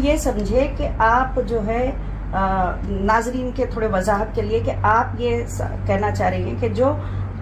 ये समझे कि आप जो है नाजरीन के थोड़े वजाहत के लिए कि आप ये कहना चाह रही हैं कि जो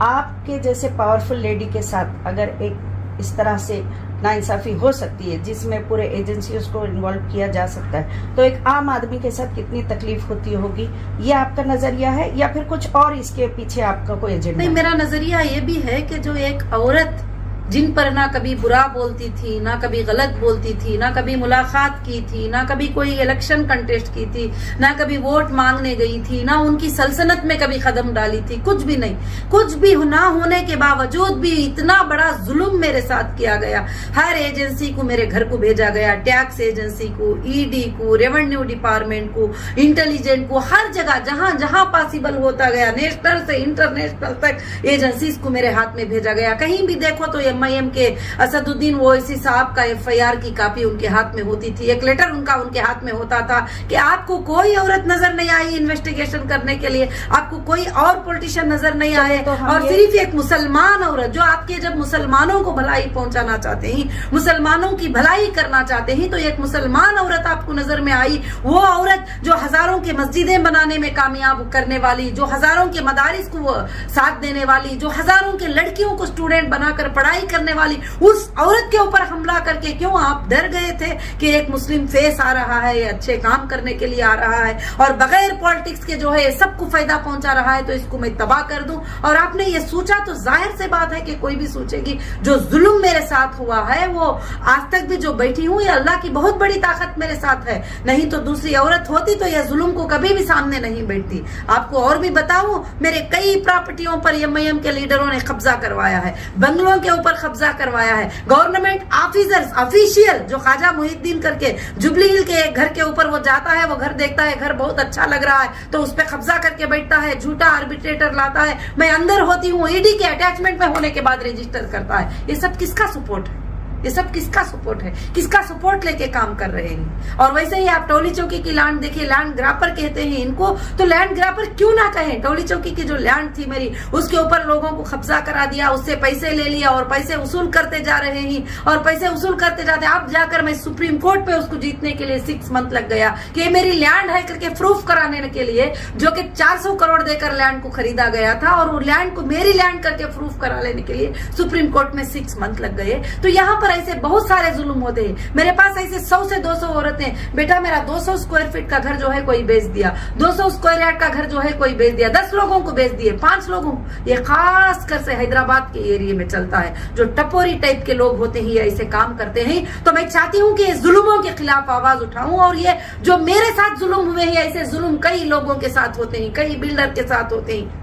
आपके जैसे पावरफुल लेडी के साथ अगर एक इस तरह से नाइंसाफी हो सकती है जिसमें पूरे एजेंसीज को इन्वॉल्व किया जा सकता है, तो एक आम आदमी के साथ कितनी तकलीफ होती होगी, ये आपका नजरिया है या फिर कुछ और इसके पीछे आपका कोई एजेंडा? नहीं, मेरा नजरिया ये भी है कि जो एक औरत जिन पर ना कभी बुरा बोलती थी, ना कभी गलत बोलती थी, ना कभी मुलाकात की थी, ना कभी कोई इलेक्शन कंटेस्ट की थी, ना कभी वोट मांगने गई थी, ना उनकी सल्तनत में कभी कदम डाली थी, कुछ भी नहीं। कुछ भी ना होने के बावजूद भी इतना बड़ा जुल्म मेरे साथ किया गया। हर एजेंसी को मेरे घर को भेजा गया, टैक्स एजेंसी को, ईडी को, रेवेन्यू डिपार्टमेंट को, इंटेलिजेंट को, हर जगह जहां जहां पॉसिबल होता गया, नेशनल से इंटरनेशनल तक एजेंसीज को मेरे हाथ में भेजा गया। कहीं भी देखो तो एमआईएम के असदुद्दीन ओवैसी साहब का एफआईआर की कॉपी उनके हाथ में होती थी, एक लेटर उनके हाथ में होता था कि आपको कोई औरत नजर नहीं आई इन्वेस्टिगेशन करने के लिए, आपको कोई और पॉलिटिशियन नजर नहीं आए, और सिर्फ एक मुसलमान औरत जो आपके जब मुसलमानों को भलाई पहुंचाना चाहते हैं, मुसलमानों की भलाई करना चाहते हैं, तो एक मुसलमान औरत आपको नजर में आई। वो औरत जो हजारों के मस्जिदें बनाने में कामयाब करने वाली, जो हजारों के मदारिस को साथ देने वाली, जो हजारों के लड़कियों को स्टूडेंट बनाकर पढ़ाई करने वाली, उस औरत के ऊपर हमला करके क्यों आप डर गए थे कि एक मुस्लिम फेस आ रहा है, ये अच्छे काम करने के लिए आ रहा है और बगैर पॉलिटिक्स के जो है सबको फायदा पहुंचा रहा है, तो इसको मैं तबाह कर दूं। और आपने ये सोचा तो जाहिर से बात है कि कोई भी सोचेगी। जो जुल्म मेरे साथ हुआ है वो आज तक भी जो बैठी हूं, ये अल्लाह की बहुत बड़ी ताकत मेरे साथ है, नहीं तो दूसरी औरत होती तो यह जुल्म को कभी भी सामने नहीं बैठती। आपको और भी बताऊं, मेरे कई प्रॉपर्टियों पर एमआईएम के लीडरों ने कब्जा करवाया है, बंगलों के ऊपर कब्जा करवाया है। गवर्नमेंट ऑफिसर्स ऑफिशियल जो ख्वाजा मुहिद्दीन करके जुबली हिल के घर के ऊपर वो जाता है, वो घर देखता है, घर बहुत अच्छा लग रहा है तो उस पर कब्जा करके बैठता है, झूठा आर्बिट्रेटर लाता है, मैं अंदर होती हूँ, ईडी के अटैचमेंट में होने के बाद रजिस्टर करता है। ये सब किसका सपोर्ट है? ये सब किसका सपोर्ट है? किसका सपोर्ट लेके काम कर रहे हैं? और वैसे ही आप टोली चौकी की लैंड देखिए, लैंड ग्रापर कहते हैं इनको, तो लैंड ग्रापर क्यों ना कहें? टोली चौकी की जो लैंड थी मेरी, उसके ऊपर लोगों को कब्जा करा दिया, उससे पैसे ले लिया और पैसे वसूल करते जा रहे हैं और पैसे वसूल करते जाते। अब जाकर मैं सुप्रीम कोर्ट पे उसको जीतने के लिए 6 मंथ लग गया कि मेरी लैंड है करके प्रूफ कराने के लिए, जो कि 400 करोड़ देकर लैंड को खरीदा गया था, और वो लैंड को मेरी लैंड करके प्रूफ करा लेने के लिए सुप्रीम कोर्ट में 6 मंथ लग गए। तो यहाँ पर ऐसे बहुत सारे जुल्म होते हैं। मेरे पास ऐसे 100 से 200 औरतें, बेटा मेरा 200 स्क्वायर फीट का घर जो है कोई बेच दिया, 200 स्क्वायर यार्ड का घर जो है कोई बेच दिया, 10 लोगों को बेच दिए, 5 लोगों को। ये खास कर से हैदराबाद के एरिया में चलता है। जो टपोरी टाइप के लोग होते हैं ऐसे काम करते हैं। तो मैं चाहती हूँ कि इस जुल्मों के खिलाफ आवाज उठाऊं, और ये जो मेरे साथ जुल्म हुए हैं, ऐसे जुल्म कई लोगों के साथ होते हैं, कई बिल्डर के साथ होते हैं।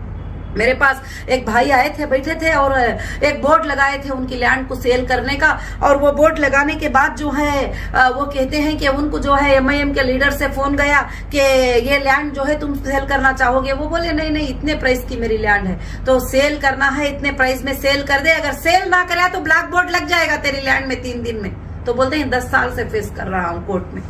मेरे पास एक भाई आए थे, बैठे थे और एक बोर्ड लगाए थे उनकी लैंड को सेल करने का, और वो बोर्ड लगाने के बाद जो है वो कहते हैं कि उनको जो है एमआईएम के लीडर से फोन गया कि ये लैंड जो है तुम सेल करना चाहोगे? वो बोले नहीं नहीं, इतने प्राइस की मेरी लैंड है, तो सेल करना है, इतने प्राइस में सेल कर दे, अगर सेल ना करे तो ब्लैक बोर्ड लग जाएगा तेरी लैंड में 3 दिन में। तो बोलते हैं 10 साल से फेस कर रहा हूँ कोर्ट में।